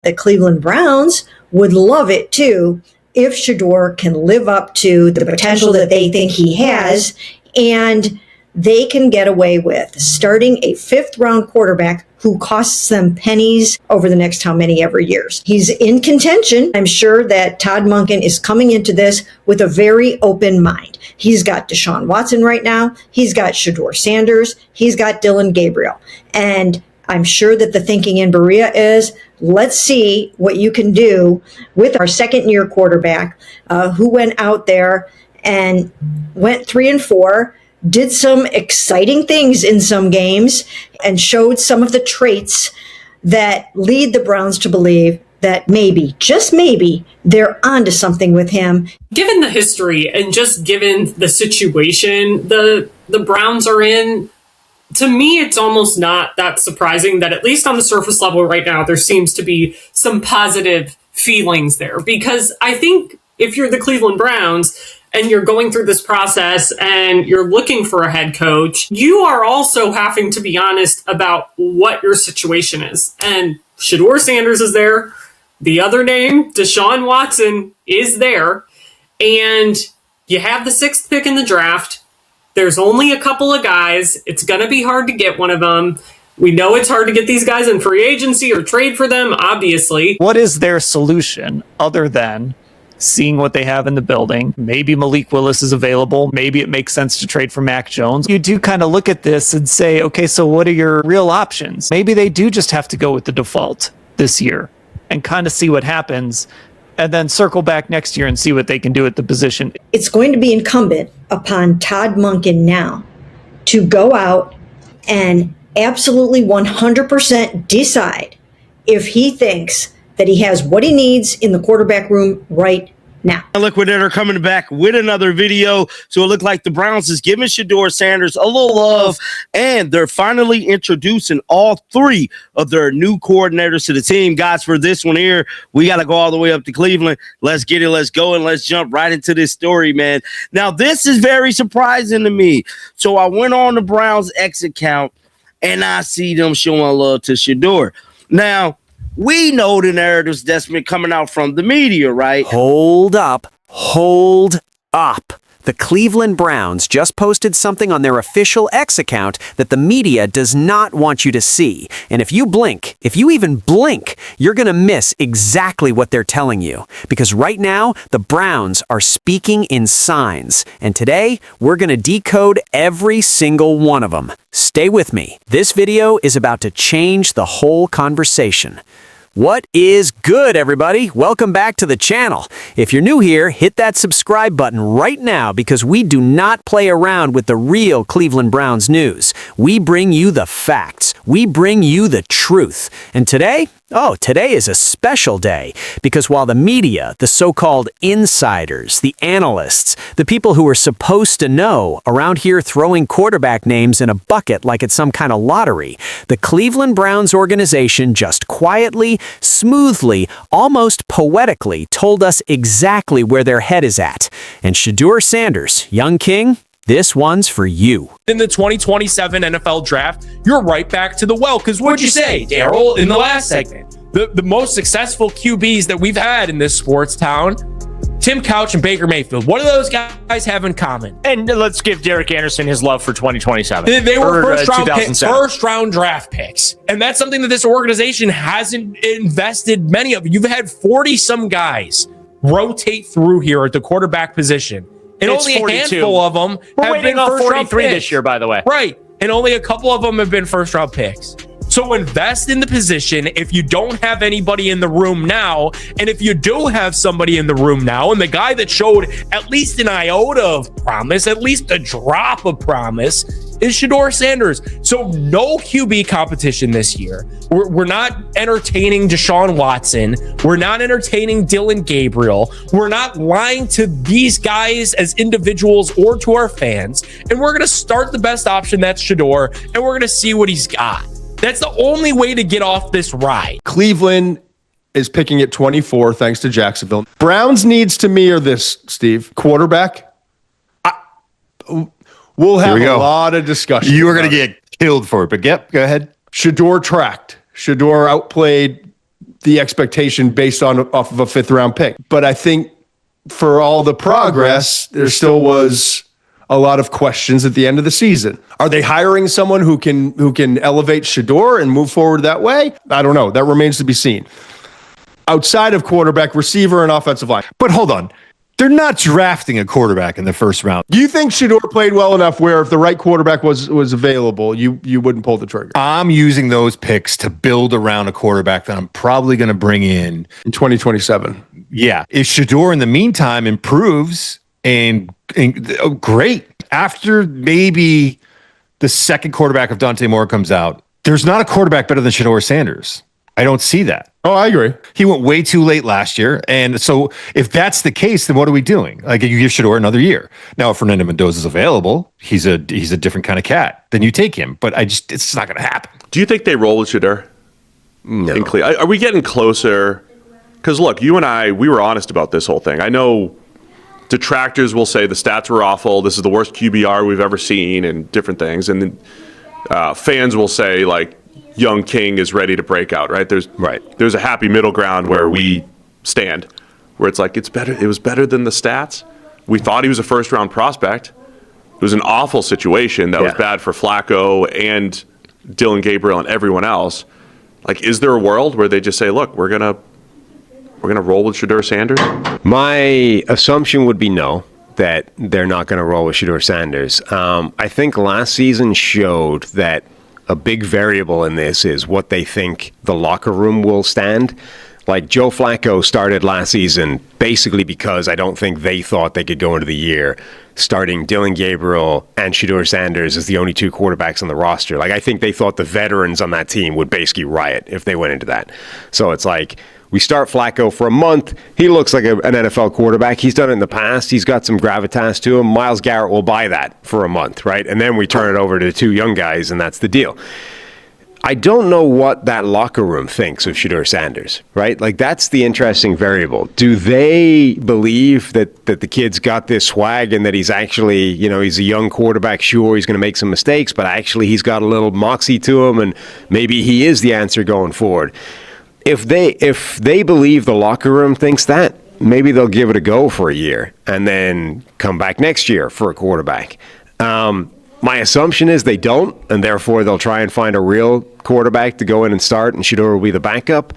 The Cleveland Browns would love it too if Shedeur can live up to the potential that they think he has, and they can get away with starting a fifth-round quarterback who costs them pennies over the next how many ever years. He's in contention. I'm sure that Todd Monken is coming into this with a very open mind. He's got Deshaun Watson right now. He's got Shedeur Sanders. He's got Dylan Gabriel. And I'm sure that the thinking in Berea is, let's see what you can do with our second-year quarterback who went out there and went 3-4, did some exciting things in some games, and showed some of the traits that lead the Browns to believe that maybe, just maybe, they're onto something with him. Given the history and just given the situation the Browns are in, to me, it's almost not that surprising that at least on the surface level right now, there seems to be some positive feelings there. Because I think if you're the Cleveland Browns and you're going through this process and you're looking for a head coach, you are also having to be honest about what your situation is. And Shedeur Sanders is there. The other name, Deshaun Watson, is there. And you have the 6th pick in the draft. There's only a couple of guys. It's going to be hard to get one of them. We know it's hard to get these guys in free agency or trade for them, obviously. What is their solution other than seeing what they have in the building? Maybe Malik Willis is available. Maybe it makes sense to trade for Mac Jones. You do kind of look at this and say, okay, so what are your real options? Maybe they do just have to go with the default this year and kind of see what happens, and then circle back next year and see what they can do at the position. It's going to be incumbent upon Todd Monken now to go out and absolutely 100% decide if he thinks that he has what he needs in the quarterback room right now. Liquidator coming back with another video. So it looked like the Browns is giving Shedeur Sanders a little love, and they're finally introducing all 3 of their new coordinators to the team. Guys, for this one here, we got to go all the way up to Cleveland. Let's get it. Let's go, and let's jump right into this story, man. Now, this is very surprising to me. So I went on the Browns X account, and I see them showing love to Shedeur. Now, we know the narratives that's been coming out from the media, right? Hold up. Hold up. The Cleveland Browns just posted something on their official X account that the media does not want you to see. And if you blink, if you even blink, you're going to miss exactly what they're telling you. Because right now, the Browns are speaking in signs. And today, we're going to decode every single one of them. Stay with me. This video is about to change the whole conversation. What is good, everybody? Welcome back to the channel. If you're new here, hit that subscribe button right now because we do not play around with the real Cleveland Browns news. We bring you the facts. We bring you the truth. And today is a special day because while the media, the so-called insiders, the analysts, the people who are supposed to know around here throwing quarterback names in a bucket like it's some kind of lottery, the Cleveland Browns organization just quietly, smoothly, almost poetically told us exactly where their head is at. And Shedeur Sanders, young king, this one's for you. In the 2027 NFL draft, you're right back to the well. Because what'd you say, Daryl, in the last segment? The most successful QBs that we've had in this sports town, Tim Couch and Baker Mayfield. What do those guys have in common? And let's give Derek Anderson his love for 2027. They were first round draft picks. And that's something that this organization hasn't invested many of. You've had 40-some guys rotate through here at the quarterback position. And it's only 42. A handful of them have been first round picks. 43 this year, by the way. Right. And only a couple of them have been first round picks. So invest in the position if you don't have anybody in the room now. And if you do have somebody in the room now, and the guy that showed at least an iota of promise, at least a drop of promise, is Shedeur Sanders. So no QB competition this year. We're not entertaining Deshaun Watson. We're not entertaining Dylan Gabriel. We're not lying to these guys as individuals or to our fans. And we're going to start the best option, that's Shedeur, and we're going to see what he's got. That's the only way to get off this ride. Cleveland is picking at 24 thanks to Jacksonville. Browns needs to me are this, Steve. Quarterback. We'll have a lot of discussion. You are going to get killed for it, but yep, go ahead. Shedeur tracked. Shedeur outplayed the expectation based off of a 5th round pick. But I think for all the progress, there still was a lot of questions at the end of the season. Are they hiring someone who can elevate Shedeur and move forward that way? I don't know. That remains to be seen. Outside of quarterback, receiver, and offensive line. But hold on. They're not drafting a quarterback in the first round. Do you think Shedeur played well enough where if the right quarterback was available, you wouldn't pull the trigger? I'm using those picks to build around a quarterback that I'm probably going to bring in 2027. Yeah. If Shedeur in the meantime improves and great. After maybe the second quarterback of Dante Moore comes out, there's not a quarterback better than Shedeur Sanders. I don't see that. Oh, I agree. He went way too late last year. And so if that's the case, then what are we doing? Like, you give Shedeur another year. Now, if Fernando Mendoza is available, he's a different kind of cat. Then you take him. But it's just not going to happen. Do you think they roll with Shedeur? No. Are we getting closer? Because look, you and I, we were honest about this whole thing. I know detractors will say the stats were awful. This is the worst QBR we've ever seen and different things. And then fans will say, like, young King is ready to break out, right? There's a happy middle ground where we stand, where it's like, it's better. It was better than the stats. We thought he was a first-round prospect. It was an awful situation that was bad for Flacco and Dylan Gabriel and everyone else. Like, is there a world where they just say, look, we're gonna roll with Shedeur Sanders? My assumption would be no, that they're not going to roll with Shedeur Sanders. I think last season showed that a big variable in this is what they think the locker room will stand. Like, Joe Flacco started last season basically because I don't think they thought they could go into the year starting Dylan Gabriel and Shedeur Sanders as the only 2 quarterbacks on the roster. Like, I think they thought the veterans on that team would basically riot if they went into that. So it's like, we start Flacco for a month. He looks like an NFL quarterback. He's done it in the past. He's got some gravitas to him. Myles Garrett will buy that for a month, right? And then we turn it over to 2 young guys, and that's the deal. I don't know what that locker room thinks of Shedeur Sanders, right? Like, that's the interesting variable. Do they believe that the kid's got this swag and that he's actually, he's a young quarterback, sure, he's going to make some mistakes, but actually he's got a little moxie to him, and maybe he is the answer going forward? If they believe the locker room thinks that, maybe they'll give it a go for a year and then come back next year for a quarterback. My assumption is they don't, and therefore they'll try and find a real quarterback to go in and start, and Shedeur will be the backup.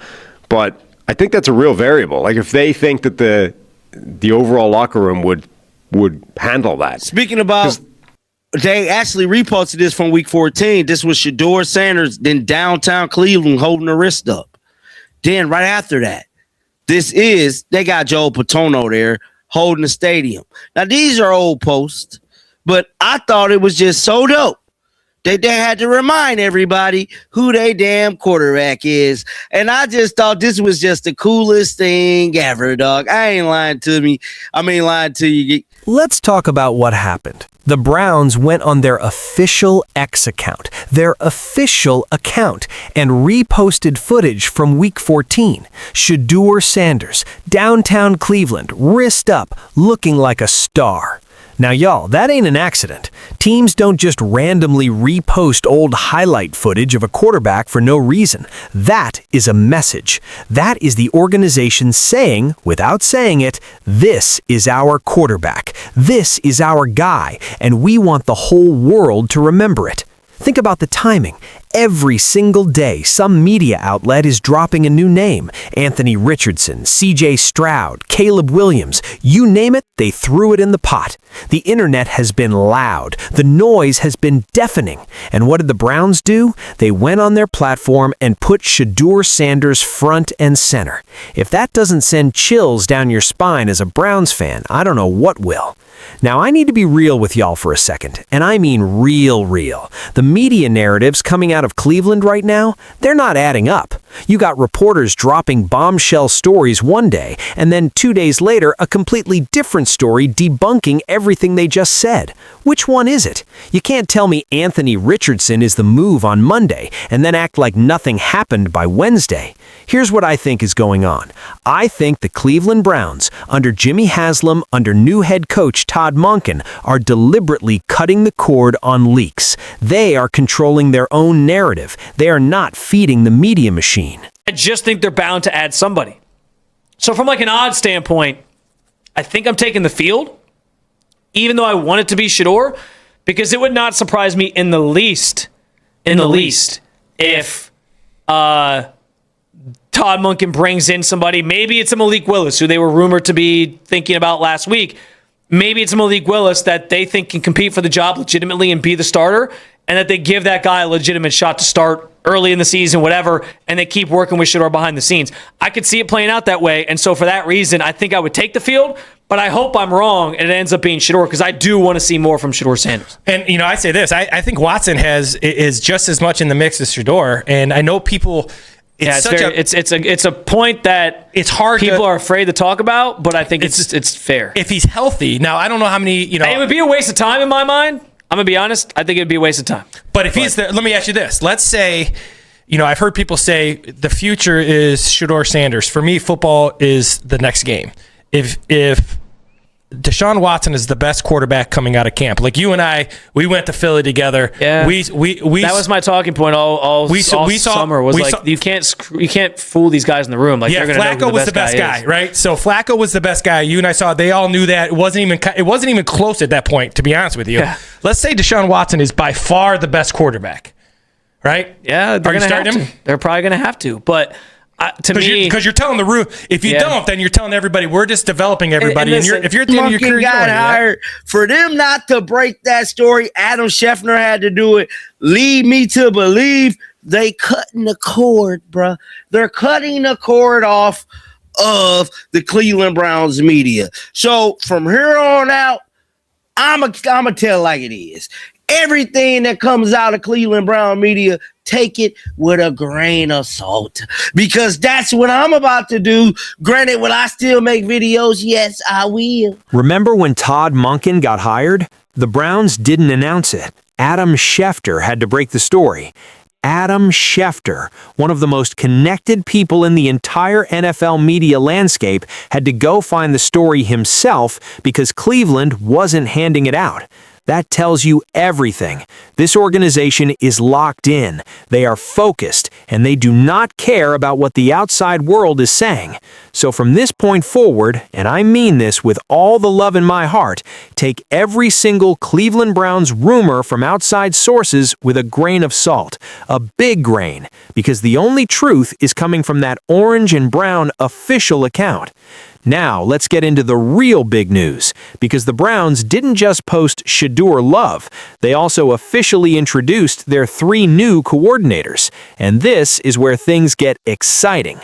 But I think that's a real variable. Like, if they think that the overall locker room would handle that. Speaking about, they actually reposted this from week 14. This was Shedeur Sanders in downtown Cleveland holding the wrist up. Then right after that, they got Joe Paterno there holding the stadium. Now, these are old posts, but I thought it was just so dope that they had to remind everybody who they damn quarterback is. And I just thought this was just the coolest thing ever, dog. I ain't lying to you. Let's talk about what happened. The Browns went on their official X account, and reposted footage from Week 14. Shedeur Sanders, downtown Cleveland, wrist up, looking like a star. Now, y'all, that ain't an accident. Teams don't just randomly repost old highlight footage of a quarterback for no reason. That is a message. That is the organization saying, without saying it, this is our quarterback. This is our guy, and we want the whole world to remember it. Think about the timing. Every single day, some media outlet is dropping a new name. Anthony Richardson, C.J. Stroud, Caleb Williams, you name it, they threw it in the pot. The internet has been loud. The noise has been deafening. And what did the Browns do? They went on their platform and put Shedeur Sanders front and center. If that doesn't send chills down your spine as a Browns fan, I don't know what will. Now, I need to be real with y'all for a second, and I mean real. The media narratives coming out of Cleveland right now, they're not adding up. You got reporters dropping bombshell stories one day, and then 2 days later, a completely different story debunking everything they just said. Which one is it? You can't tell me Anthony Richardson is the move on Monday, and then act like nothing happened by Wednesday. Here's what I think is going on. I think the Cleveland Browns, under Jimmy Haslam, under new head coach Todd Monken, are deliberately cutting the cord on leaks. They are controlling their own narrative. They are not feeding the media machine. I just think they're bound to add somebody. So from like an odds standpoint, I think I'm taking the field, even though I want it to be Shedeur, because it would not surprise me in the least if Todd Monken brings in somebody. Maybe it's a Malik Willis, who they were rumored to be thinking about last week. Maybe it's a Malik Willis that they think can compete for the job legitimately and be the starter, and that they give that guy a legitimate shot to start early in the season, whatever, and they keep working with Shedeur behind the scenes. I could see it playing out that way, and so for that reason, I think I would take the field, but I hope I'm wrong and it ends up being Shedeur, because I do want to see more from Shedeur Sanders. And, I say this. I think Watson is just as much in the mix as Shedeur, and I know people... It's a point that it's hard. People are afraid to talk about, but I think it's fair. If he's healthy. Now, I don't know how many, It would be a waste of time in my mind. I'm going to be honest. I think it'd be a waste of time. But if he's there, let me ask you this. Let's say, I've heard people say the future is Shedeur Sanders. For me, football is the next game. If Deshaun Watson is the best quarterback coming out of camp. Like you and I, we went to Philly together. Yeah, we that was my talking point all summer. You can't fool these guys in the room. Like Flacco was the best guy, right? So Flacco was the best guy. You and I saw. They all knew that. It wasn't even close at that point. To be honest with you, let's say Deshaun Watson is by far the best quarterback, right? Yeah, they're going to have to. They're probably going to have to, but. Because you're telling the room, if you don't, then you're telling everybody we're just developing everybody. And if you're at the end of your career, got hired for them not to break that story. Adam Schefter had to do it. Lead me to believe they cutting the cord, bruh. They're cutting the cord off of the Cleveland Browns media. So from here on out, I'm a tell like it is. Everything that comes out of Cleveland Brown media, take it with a grain of salt, because that's what I'm about to do. Granted, will I still make videos? Yes, I will. Remember when Todd Monken got hired? The Browns didn't announce it. Adam Schefter had to break the story. Adam Schefter, one of the most connected people in the entire NFL media landscape, had to go find the story himself because Cleveland wasn't handing it out. That tells you everything. This organization is locked in. They are focused, and they do not care about what the outside world is saying. So from this point forward, and I mean this with all the love in my heart, take every single Cleveland Browns rumor from outside sources with a grain of salt. A big grain, because the only truth is coming from that orange and brown official account. Now, let's get into the real big news, because the Browns didn't just post Shedeur Love, they also officially introduced their 3 new coordinators, and this is where things get exciting.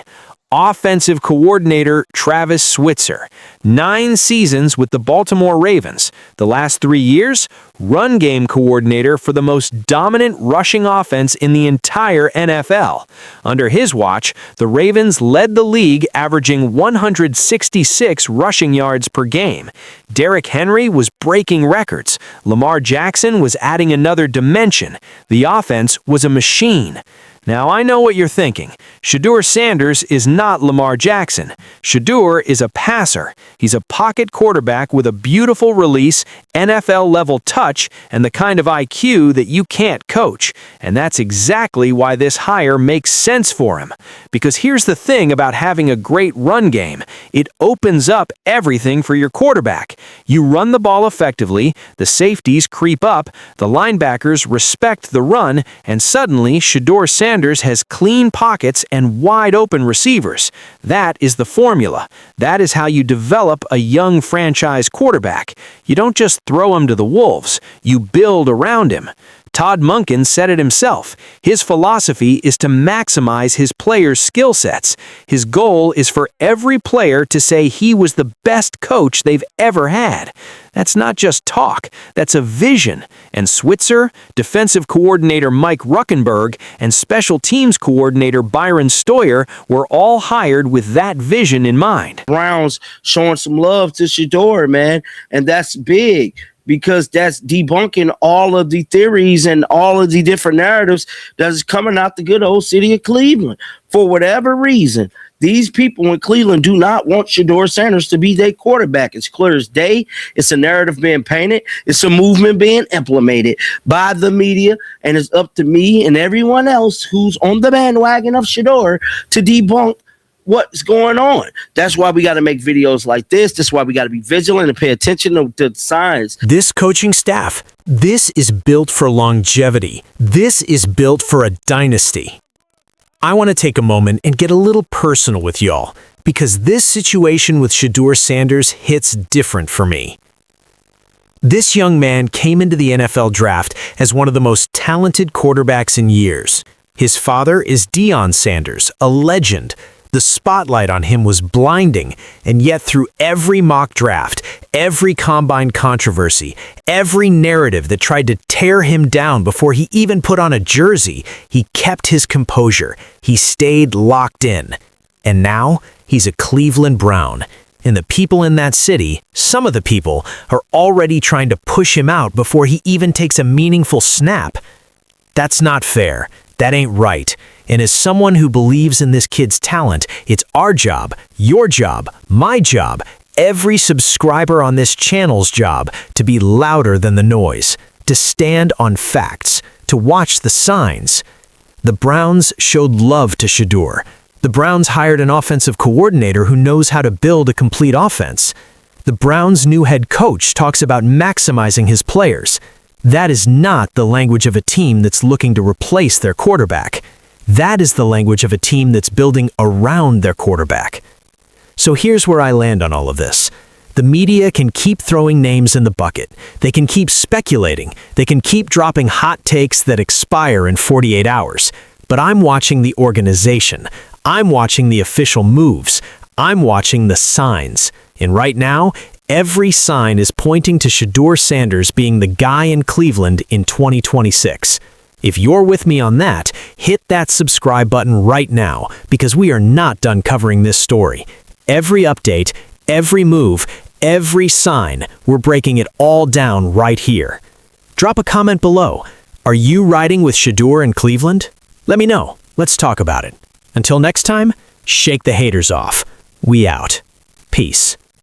Offensive coordinator Travis Switzer, 9 seasons with the Baltimore Ravens. The last 3 years, run game coordinator for the most dominant rushing offense in the entire NFL. Under his watch, the Ravens led the league, averaging 166 rushing yards per game. Derrick Henry was breaking records. Lamar Jackson was adding another dimension. The offense was a machine. Now, I know what you're thinking. Shedeur Sanders is not Lamar Jackson. Shedeur is a passer. He's a pocket quarterback with a beautiful release, NFL-level touch, and the kind of IQ that you can't coach. And that's exactly why this hire makes sense for him. Because here's the thing about having a great run game. It opens up everything for your quarterback. You run the ball effectively, the safeties creep up, the linebackers respect the run, and suddenly Shedeur Sanders has clean pockets and wide open receivers. That is the formula. That is how you develop a young franchise quarterback. You don't just throw him to the wolves. You build around him. Todd Monken said it himself. His philosophy is to maximize his players' skill sets. His goal is for every player to say he was the best coach they've ever had. That's not just talk, that's a vision. And Switzer, defensive coordinator Mike Ruckenberg, and special teams coordinator Byron Stoyer were all hired with that vision in mind. Browns showing some love to Shedeur, man, and that's big, because that's debunking all of the theories and all of the different narratives that is coming out the good old city of Cleveland. For whatever reason, These people in Cleveland do not want Shedeur Sanders to be their quarterback. It's clear as day. It's a narrative being painted. It's a movement being implemented by the media, and it's up to me and everyone else who's on the bandwagon of Shedeur to debunk what's going on. That's why we got to make videos like this. That's why we got to be vigilant and pay attention to the signs. This coaching staff, this is built for longevity. This is built for a dynasty. I want to take a moment and get a little personal with y'all, because this situation with Shedeur Sanders hits different for me. This young man came into the NFL draft as one of the most talented quarterbacks in years. His father is Deion Sanders, a legend. The spotlight on him was blinding, and yet through every mock draft, every combine controversy, every narrative that tried to tear him down before he even put on a jersey, he kept his composure. He stayed locked in. And now, he's a Cleveland Brown. And the people in that city, some of the people, are already trying to push him out before he even takes a meaningful snap. That's not fair. That ain't right. And as someone who believes in this kid's talent, it's our job, your job, my job, every subscriber on this channel's job to be louder than the noise, to stand on facts, to watch the signs. The Browns showed love to Shedeur. The Browns hired an offensive coordinator who knows how to build a complete offense. The Browns' new head coach talks about maximizing his players. That is not the language of a team that's looking to replace their quarterback. That is the language of a team that's building around their quarterback. So here's where I land on all of this. The media can keep throwing names in the bucket. They can keep speculating. They can keep dropping hot takes that expire in 48 hours. But I'm watching the organization. I'm watching the official moves. I'm watching the signs. And right now, every sign is pointing to Shedeur Sanders being the guy in Cleveland in 2026. If you're with me on that, hit that subscribe button right now, because we are not done covering this story. Every update, every move, every sign, we're breaking it all down right here. Drop a comment below. Are you riding with Shedeur in Cleveland? Let me know. Let's talk about it. Until next time, shake the haters off. We out. Peace.